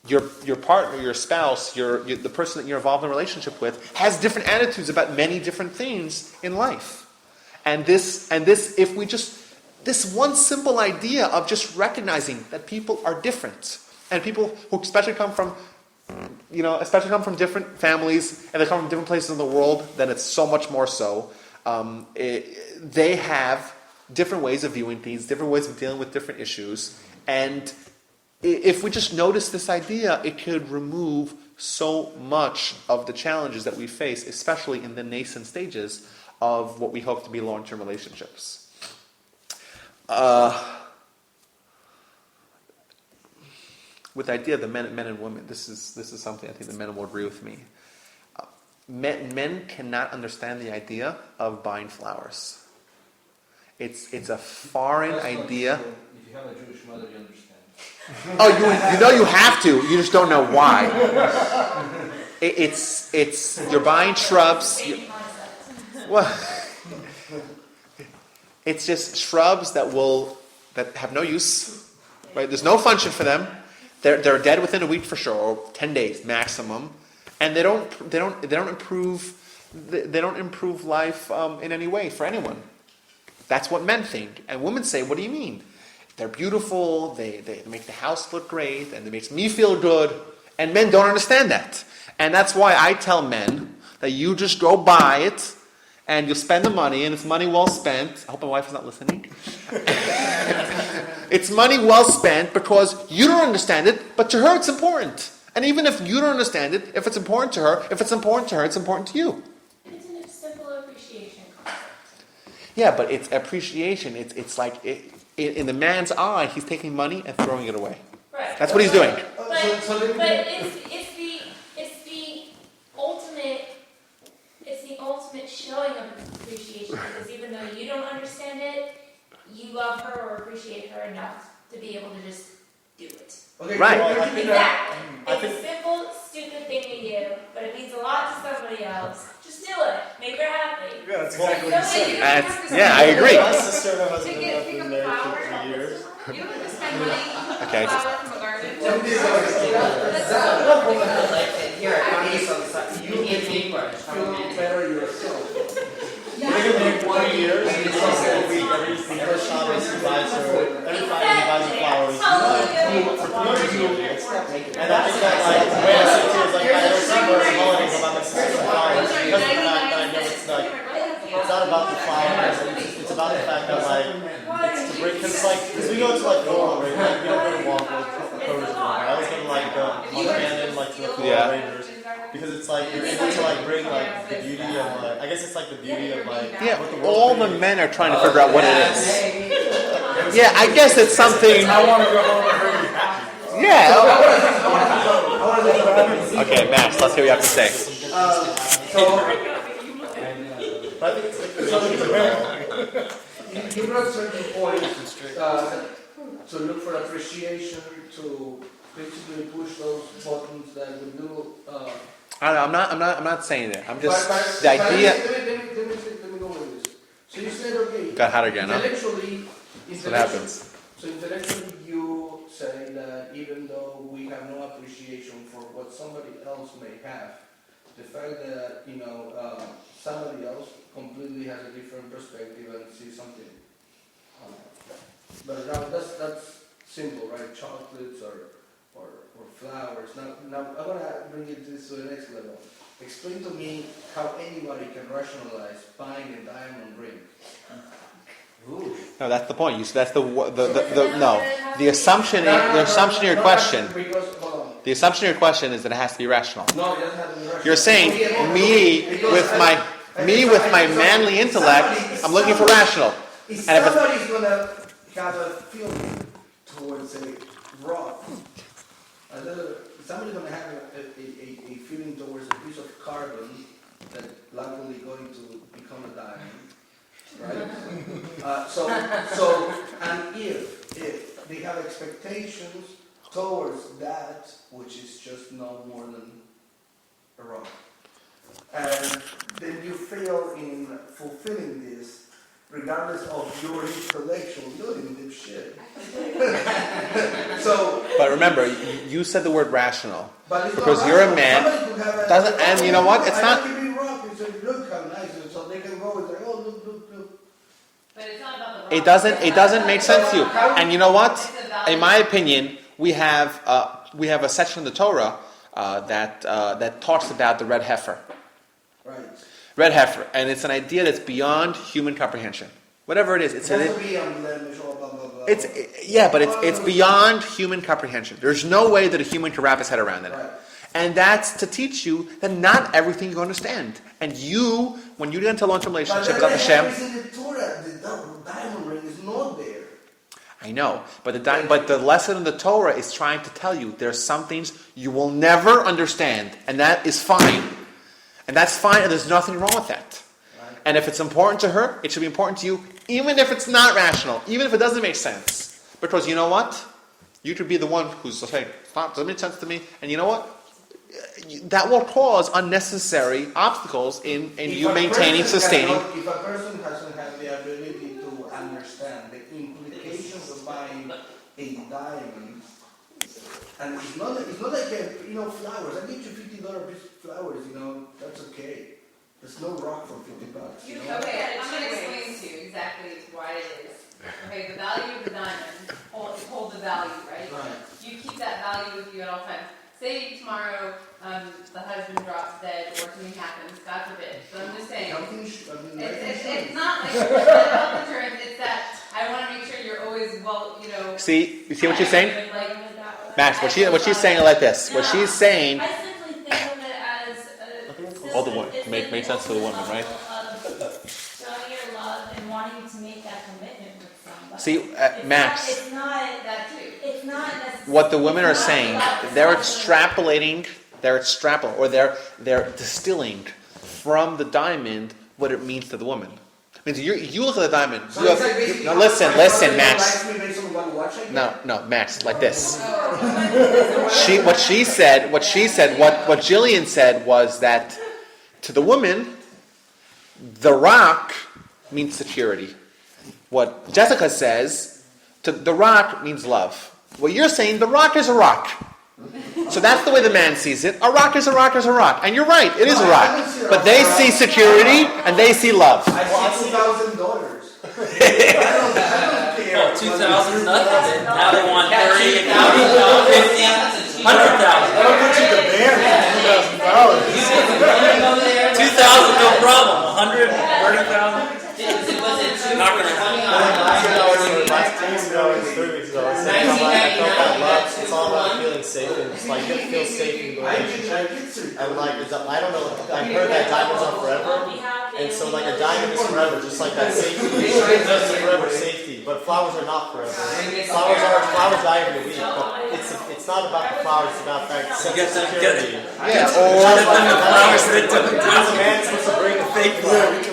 your partner, your spouse, the person that you're involved in a relationship with has different attitudes about many different things in life. And this, if we just, this one simple idea of just recognizing that people are different, and people who especially come from different families, and they come from different places in the world, then it's so much more so. They have different ways of viewing things, different ways of dealing with different issues, and if we just notice this idea, it could remove so much of the challenges that we face, especially in the nascent stages of what we hope to be long-term relationships. With the idea of the men and women, this is something I think the men will agree with me. Men cannot understand the idea of buying flowers. It's a foreign idea. If you have a Jewish mother, you understand. Oh, you know you have to. You just don't know why. It's you're buying shrubs. Same concept. Well, it's just shrubs that have no use. Right? There's no function for them. They're dead within a week for sure, or 10 days maximum, and they don't improve life in any way for anyone. That's what men think, and women say, "What do you mean? They're beautiful. They make the house look great, and it makes me feel good." And men don't understand that, and that's why I tell men that you just go buy it, and you'll spend the money, and it's money well spent. I hope my wife is not listening. It's money well spent because you don't understand it, but to her it's important. And even if you don't understand it, if it's important to her, it's important to you. It's a simple appreciation concept. Yeah, but it's appreciation. It's like in the man's eye, he's taking money and throwing it away. Right. That's what he's doing. But it's the ultimate showing of appreciation, because even though you don't understand it, you love her or appreciate her enough to be able to just do it. Okay, Right. Exactly. It's a simple, stupid thing to do, but it means a lot to somebody else. Just do it. Make her happy. Yeah, that's exactly what you said. Yeah, I agree. My sister and her husband have been married for 3 years. You don't have to spend money on Okay. a flower from a garden. Here, I found this on the side. You give me first. feel better yourself. They've been married for 3 years, and it's like every week, every first Shabbos, he buys her, every Friday he buys her flowers. And I think that, like, the way I see it too is, like, I don't see her at holidays about my sister's flowers, because of the fact that I know it's not about the flowers, it's about the fact that, like, it's to bring, because we go to, like, Floral Rangers, like, we don't go to Walmart, I always go to, like, Montana, like, to the Floral Rangers. Because it's like you're able to like bring like the beauty of like, I guess it's like the beauty of like what the world All the men are trying to figure out what it is. Yeah, I guess it's something. I want to go home and bring you happy. Yeah. Okay, Max, let's hear what you have to say. But I think it's like You brought certain points to look for appreciation, to basically push those buttons that would do. I don't know, I'm not saying it. I'm just But the idea. Let me go with this. So you said, okay. Got hot again, huh? Intellectually, That's what happens. So intellectually, you say that even though we have no appreciation for what somebody else may have, the fact that somebody else completely has a different perspective and sees something. But now that's simple, right? Chocolates or flowers. Now I want to bring it to the next level. Explain to me how anybody can rationalize buying a diamond ring. No, that's the point. That's the assumption. The assumption of your question. The assumption of your question is that it has to be rational. No, it doesn't have to be rational. You're saying me with my manly intellect, I'm looking for rational. If And if it's- somebody's going to have a feeling towards a rock, somebody's going to have a feeling towards a piece of carbon that's likely going to become a diamond, right? And if they have expectations towards that, which is just no more than a rock, and then you fail in fulfilling this, regardless of your intellectual, you're in deep shit. So, But remember, you said the word rational. but it's Because not you're a rational. man, Somebody could have a- doesn't- and you know what? It's I not- like to be rock. It's like, look how nice it is. So they can go and say, oh, look. But it's not about the. It doesn't make sense to you. And you know what? In my opinion, we have a section of the Torah that talks about the red heifer. Right. Red heifer, and it's an idea that's beyond human comprehension. Whatever it is, It has to be unblemished or blah, blah, blah. it's beyond human comprehension. There's no way that a human can wrap his head around it. Right. And that's to teach you that not everything you understand. And you, when you get into a long-term relationship with Hashem, in the Torah, the diamond ring is not there. I know, but the lesson in the Torah is trying to tell you there's some things you will never understand, and that is fine. And that's fine, and there's nothing wrong with that. Right. And if it's important to her, it should be important to you, even if it's not rational, even if it doesn't make sense. Because you know what? You could be the one who's saying, it doesn't make sense to me, and you know what? That will cause unnecessary obstacles in you maintaining, sustaining. If a person doesn't have the ability to understand the implications of buying a diamond, and it's not like flowers. I give you $50 piece of flowers, that's okay. There's no rock for $50. You know? Okay, I'm going to explain to you exactly why it is. Okay, the value of the diamond hold the value, right? Right. You keep that value with you at all times. Say tomorrow the husband drops dead or something happens, God forbid. But I'm just saying, it's not like health insurance. It's that I want to make sure you're always See what she's saying? Like, Max, what she's saying is like this. What she's saying, I simply think of it as all the woman make sense to the woman, right? Showing your love and wanting to make that commitment with somebody. See, Max, It's not that too. It's not necessarily. what the women are saying, they're extrapolating, or they're distilling from the diamond what it means to the woman. I mean, you look at the diamment. So it's like basically, No, listen, Max. No. No, Max, like this. What Jillian said was that to the woman, the rock means security. What Jessica says, to the rock means love. What you're saying, the rock is a rock. So that's the way the man sees it. A rock is a rock is a rock. And you're right, it is a rock. But they see security and they see love. I see $2,000. I don't care. Oh, 2,000 nothing. Now they want 30, 50, 100,000. That'll put you to bear $2,000. 2,000, no problem. 100, 30,000. Not gonna happen. Last 2 weeks ago, 3 weeks ago, I said how much I felt that love. It's all about feeling safe, and it's like you have to feel safe in the relationship. And like, I don't know, I've heard that diamonds are forever, and so like a diamond is forever, just like that safety. It's forever safety, but flowers are not forever. Flowers die every week, but it's not about the flowers, it's about that sense of security. Yeah, the flowers that took Because a man is supposed to bring the fake flowers.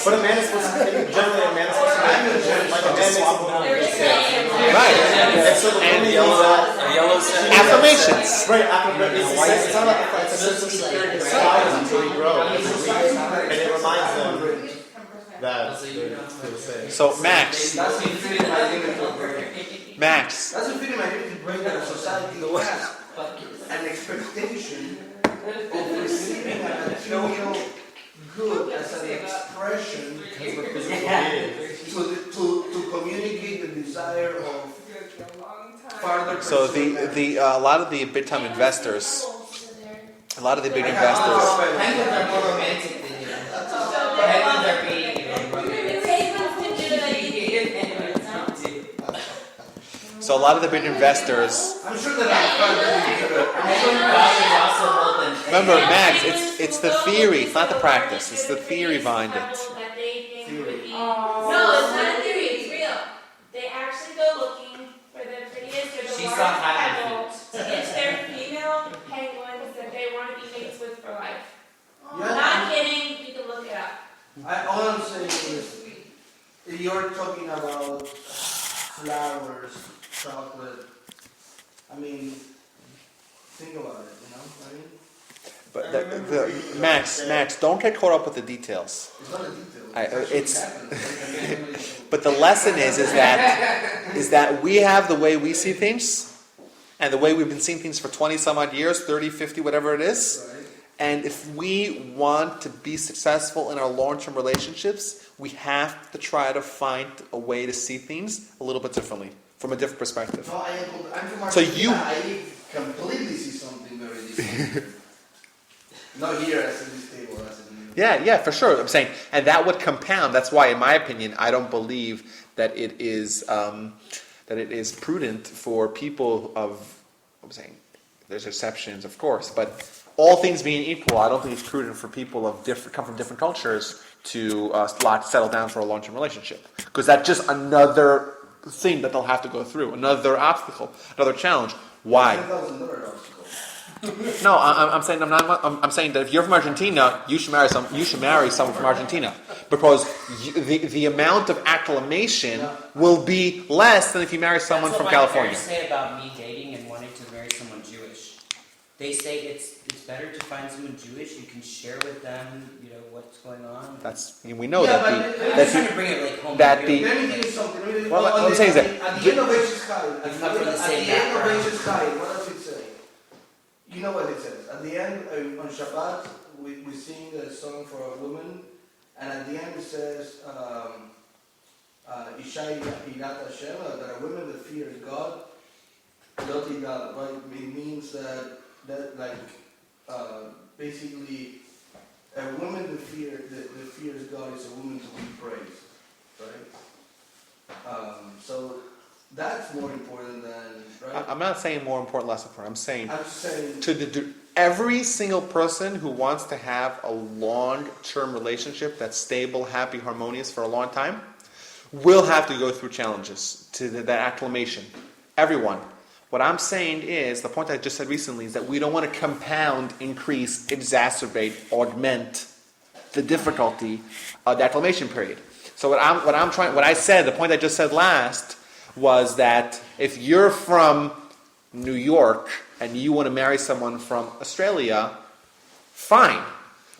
But a man is supposed to, generally a man is supposed to make, like a man makes a woman feel safe. Right. And so the woman needs that. Yellow sand. Affirmations. Right, it's not about the fact, it's a sense of security. It's flowers until you grow, and it reminds them that they feel safe. So Max, That's the feeling I think Max, That's the feeling I think to bring that society has an expectation of receiving a material good as an expression to communicate the desire of further so pursuit. a lot of the big time investors, Penguins are more romantic than you. Penguins are being so a lot of the big investors. I'm sure that Remember, Max, it's the theory, it's not the practice. It's the theory behind it. No, it's not a theory, it's real. They actually go looking for the prettiest or the She largest saw happy pebble to get their female penguins that they want to be mates with for life. Not kidding, you can look it up. all I'm saying is, you're talking about flowers, chocolate. I mean, think about it, I mean. But Max, don't get caught up with the details. It's not a detail. It's It's but the lesson is that we have the way we see things, and the way we've been seeing things for 20 some odd years, 30, 50, whatever it is. right. And if we want to be successful in our long-term relationships, we have to try to find a way to see things a little bit differently, from a different perspective. No, I'm from So Argentina. you- I completely see something very different. Not here as in this table, as in Yeah, for sure. I'm saying, and that would compound. That's why, in my opinion, I don't believe that it is prudent for people of. I'm saying, there's exceptions, of course, but all things being equal, I don't think it's prudent for people of come from different cultures to settle down for a long-term relationship, because that's just another thing that they'll have to go through, another obstacle, another challenge. Why? $10,000 obstacle. No, I'm saying I'm saying that if you're from Argentina, you should marry someone from Argentina, because the amount of acclimation will be less than if you marry someone from California. That's what my parents say about me dating and wanting to marry someone Jewish. They say it's better to find someone Jewish. You can share with them, what's going on. We know Yeah, that but I'm just trying to bring it like home. that to the- real. Let me tell you something. Well, what I'm saying is that- at the end of H's High, It's not from the same at the end of background. H's High, what does it say? You know what it says. At the end, on Shabbat, we sing a song for a woman, and at the end it says, Isha Yirat Hashem, that a woman that fears God, right? It means that basically, a woman that fears God is a woman to be praised, right? So that's more important than, right? I'm not saying more important, less important. I'm saying I'm just saying, to every single person who wants to have a long-term relationship that's stable, happy, harmonious for a long time, will have to go through challenges to that acclimation. Everyone. What I'm saying is, the point I just said recently is that we don't want to compound, increase, exacerbate, augment the difficulty of the acclimation period. So what I said, the point I just said last, was that if you're from New York and you want to marry someone from Australia, fine.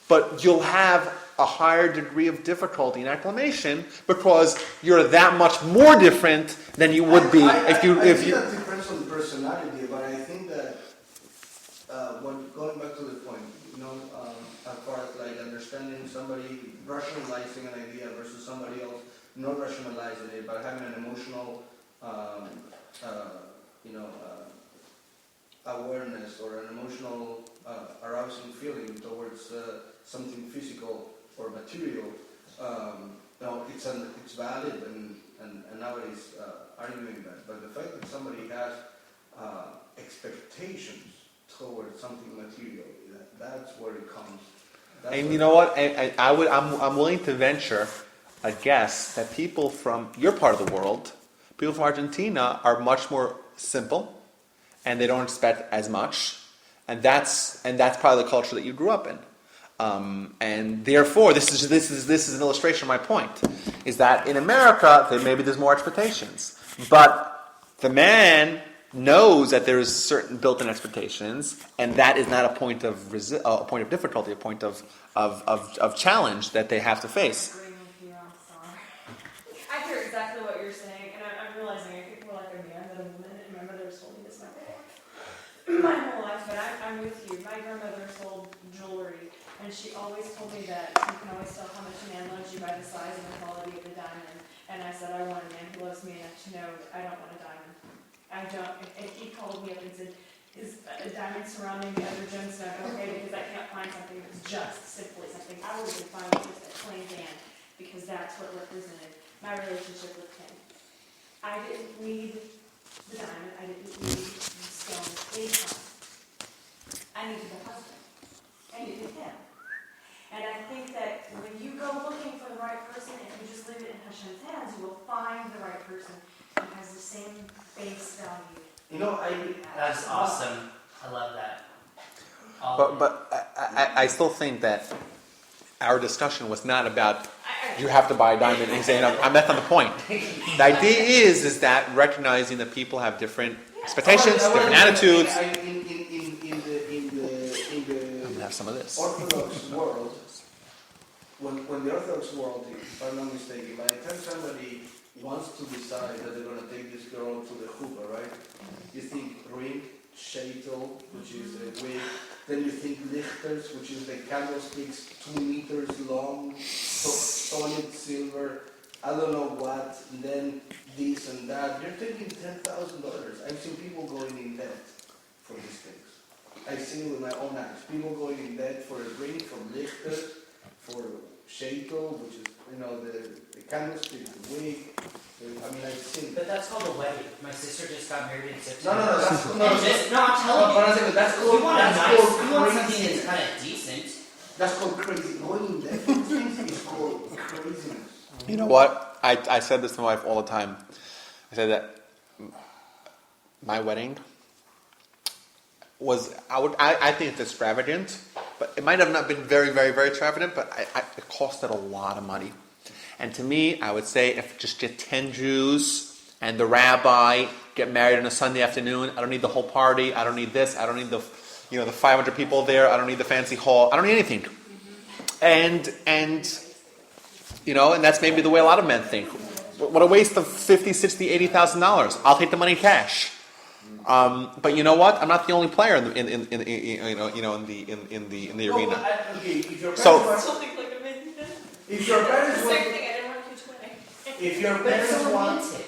But you'll have a higher degree of difficulty in acclimation because you're that much more different than you would be if you. I think that depends on the personality, but I think that going back to the point, as far as like understanding somebody rationalizing an idea versus somebody else not rationalizing it, but having an emotional, awareness or an emotional arousing feeling towards something physical or material. It's valid, and nowadays arguing that. But the fact that somebody has expectations towards something material, that's where it comes. And you know what? I'm willing to venture a guess that people from your part of the world, people from Argentina, are much more simple, and they don't expect as much, and that's probably the culture that you grew up in. And therefore, this is an illustration of my point, is that in America, maybe there's more expectations. But the man knows that there's certain built-in expectations, and that is not a point of difficulty, a point of challenge that they have to face. Agreeing with you, I'm sorry. I hear exactly what you're saying, and I'm realizing I think more like a man than a woman, and my mother has told me this my whole life, but I'm with you. My grandmother sold jewelry, and she always told me that you can always tell how much a man loves you by the size and the quality of the diamond. And I said, I want a man who loves me enough to know that I don't want a diamond. I don't. And he called me up and said, is a diamond surrounding the other gemstone okay? Because I can't find something that's just simply something. I would have found just a plain band, because that's what represented my relationship with him. I didn't need the diamond. I didn't need the stone anytime. I needed the husband. I needed him. And I think that when you go looking for the right person, if you just leave it in Hashem's hands, you will find the right person who has the same base value. That's awesome. I love that. But I still think that our discussion was not about you have to buy a diamond and saying that's not the point. The idea is that recognizing that people have different expectations, different attitudes. In the some of this. Orthodox world, when the Orthodox world, if I'm not mistaken, by the time somebody wants to decide that they're going to take this girl to the chuppah, right? You think ring, sheitel, which is a wig. Then you think lichters, which is the candlesticks 2 meters long, solid silver. I don't know what. And then this and that. You're taking $10,000. I've seen people going in debt for these things. I've seen it with my own eyes. People going in debt for a ring from lichters, for sheitel, which is the candlestick, the wig. I mean, I've seen. But that's called a wedding. My sister just got married in No, September. that's I'm telling but you. I'm saying that's You called. want That's a nice, called you want crazy. something that's kind of decent. That's called crazy. Going in debt for things is called craziness. You know what? I said this to my wife all the time. I said that my wedding was, I think it's extravagant, but it might have not been very, very, very extravagant, but it costed a lot of money. And to me, I would say if just get 10 Jews and the rabbi get married on a Sunday afternoon, I don't need the whole party, I don't need this, I don't need the 500 people there, I don't need the fancy hall, I don't need anything. And that's maybe the way a lot of men think. What a waste of $50,000, $60,000, $80,000. I'll take the money cash. But you know what? I'm not the only player in the arena. Something like a mini. If your parents Same want, thing, I didn't want a huge wedding. if your That's parents so want, romantic.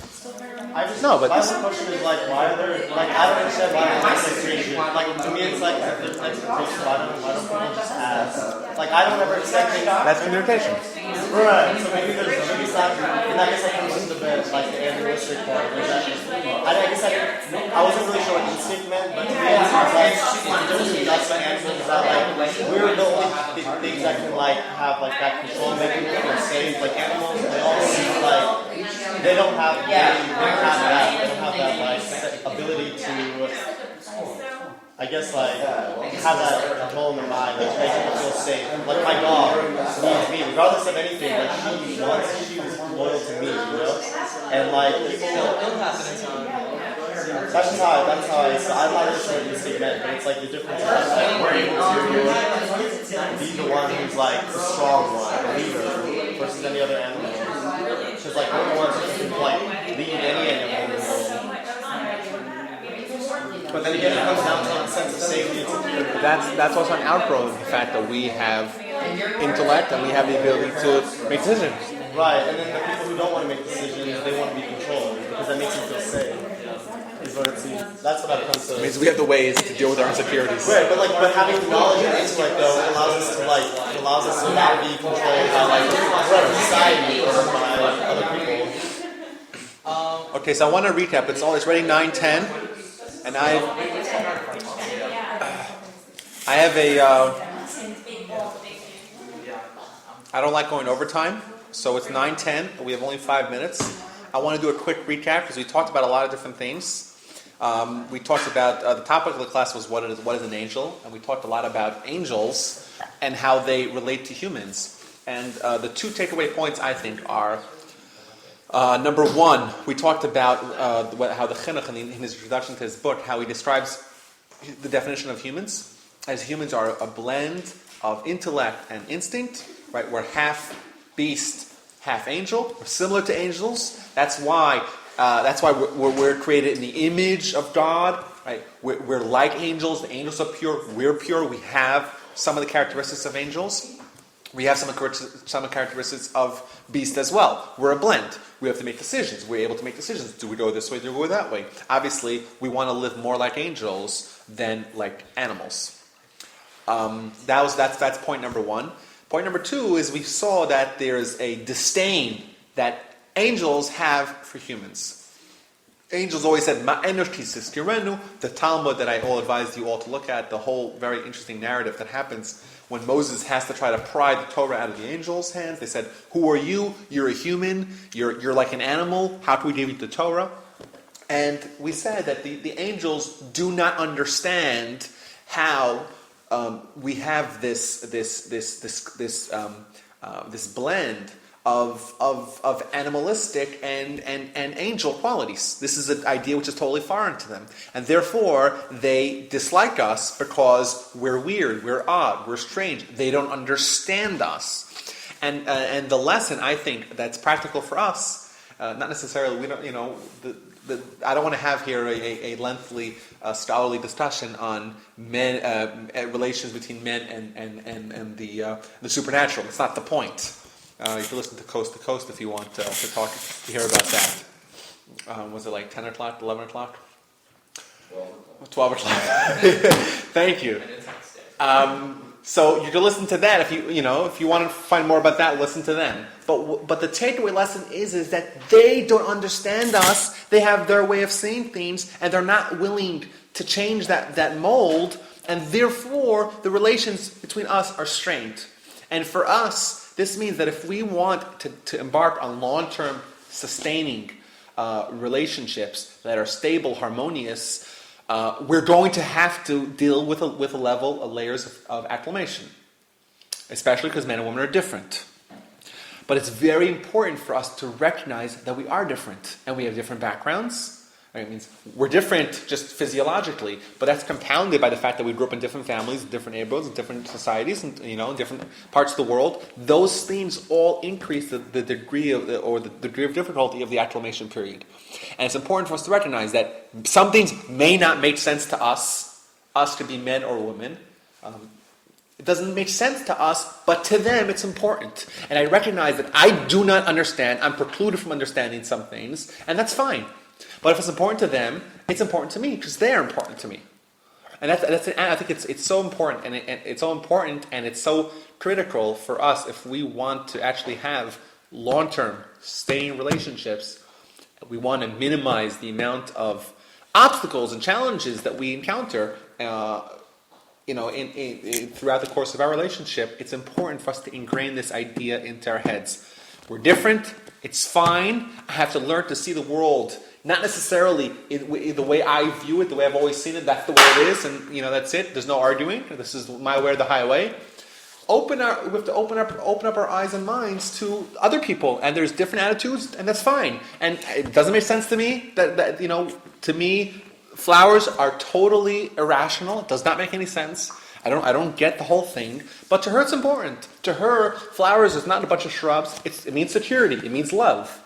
Still very romantic. I just No, but my this- whole question is like, why are there like I don't understand why there's expectations. Like to me, it's like if there's an expectation. Why don't people just ask? Like I don't ever expect things. That's communication. Right. So maybe it's not. And I guess that comes into like the animalistic part. I guess I wasn't really sure what instinct meant, but to me it seems like there's just animals that like we're the only things that can like have like that control mechanism or save. Like animals, they all seem like they don't have that. They don't have that like ability to. I guess like have that control in their mind, like make people feel safe. Like my dog needs me, regardless of anything. Like she's loyal to me, And like people, that's how I'm not really sure what instinct meant, but it's like the difference is like we're able to be the one who's like the strong one, the leader, versus any other animal. Because like we're the ones who can like lead any animal in the world. But then again, it comes down to a sense of safety and security. That's also an outgrowth of the fact that we have intellect and we have the ability to make decisions. Right, and then the people who don't want to make decisions, they want to be controlled because that makes them feel safe. Is what it seems. That's what it comes to. It means we have the ways to deal with our insecurities. Right, but having knowledge and intellect though allows us to not be controlled by like society or by other people. Okay, so I want to recap. It's ready 9:10, and I have a. I don't like going overtime, so it's 9:10. We have only 5 minutes. I want to do a quick recap because we talked about a lot of different things. We talked about the topic of the class was what is an angel, and we talked a lot about angels and how they relate to humans. And the two takeaway points I think are number one, we talked about how the Chinuch in his introduction to his book, how he describes the definition of humans as humans are a blend of intellect and instinct. Right, we're half beast, half angel. We're similar to angels. That's why we're created in the image of God. Right, we're like angels. The angels are pure. We're pure. We have some of the characteristics of angels. We have some characteristics of beast as well. We're a blend. We have to make decisions. We're able to make decisions. Do we go this way? Do we go that way? Obviously, we want to live more like angels than like animals. That's point number one. Point number two is we saw that there is a disdain that angels have for humans. Angels always said, "Ma'enosh kisistirenu," the Talmud that I all advised you all to look at, the whole very interesting narrative that happens when Moses has to try to pry the Torah out of the angels' hands. They said, "Who are you? You're a human. You're like an animal. How can we give you the Torah?" And we said that the angels do not understand how we have this blend of animalistic and angel qualities. This is an idea which is totally foreign to them. And therefore, they dislike us because we're weird, we're odd, we're strange. They don't understand us. And the lesson, I think, that's practical for us, not necessarily, we don't, I don't want to have here a lengthy scholarly discussion on men, relations between men and the supernatural. That's not the point. You can listen to Coast if you want to hear about that. Was it like 10 o'clock, 11 o'clock? 12 o'clock. Thank you. So you can listen to that if you want to find more about that, listen to them. But the takeaway lesson is that they don't understand us. They have their way of seeing things, and they're not willing to change that mold, and therefore the relations between us are strained. And for us, this means that if we want to embark on long-term sustaining relationships that are stable, harmonious, we're going to have to deal with a level of layers of acclimation, especially because men and women are different. But it's very important for us to recognize that we are different and we have different backgrounds. It means we're different just physiologically, but that's compounded by the fact that we grew up in different families, different neighborhoods, different societies, and different parts of the world. Those things all increase the degree of the degree of difficulty of the acclimation period. And it's important for us to recognize that some things may not make sense to us. Us could be men or women. It doesn't make sense to us, but to them it's important. And I recognize that I do not understand. I'm precluded from understanding some things, and that's fine. But if it's important to them, it's important to me because they're important to me. And that's I think it's so important, and it's so important, and it's so critical for us if we want to actually have long-term, staying relationships. We want to minimize the amount of obstacles and challenges that we encounter. Throughout the course of our relationship, it's important for us to ingrain this idea into our heads. We're different. It's fine. I have to learn to see the world not necessarily in the way I view it, the way I've always seen it. That's the way it is, and that's it. There's no arguing. This is my way or the highway. We have to open up our eyes and minds to other people, and there's different attitudes, and that's fine. And it doesn't make sense to me that to me, flowers are totally irrational. It does not make any sense. I don't get the whole thing, but to her it's important. To her, flowers is not a bunch of shrubs. It means security. It means love.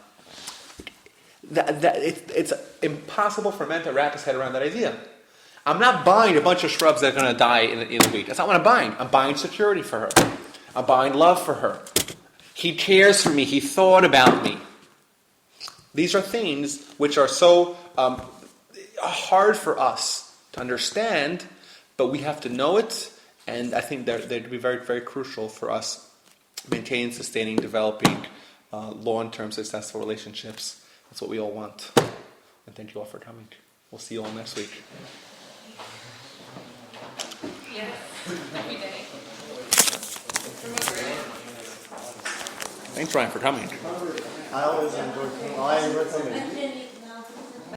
It's impossible for men to wrap his head around that idea. I'm not buying a bunch of shrubs that are going to die in a week. That's not what I'm buying. I'm buying security for her. I'm buying love for her. He cares for me. He thought about me. These are things which are so hard for us to understand, but we have to know it, and I think they'd be very, very crucial for us maintaining, sustaining, developing long-term successful relationships. That's what we all want. And thank you all for coming. We'll see you all next week. Yes, every day. Thanks, Ryan, for coming. I always enjoy coming.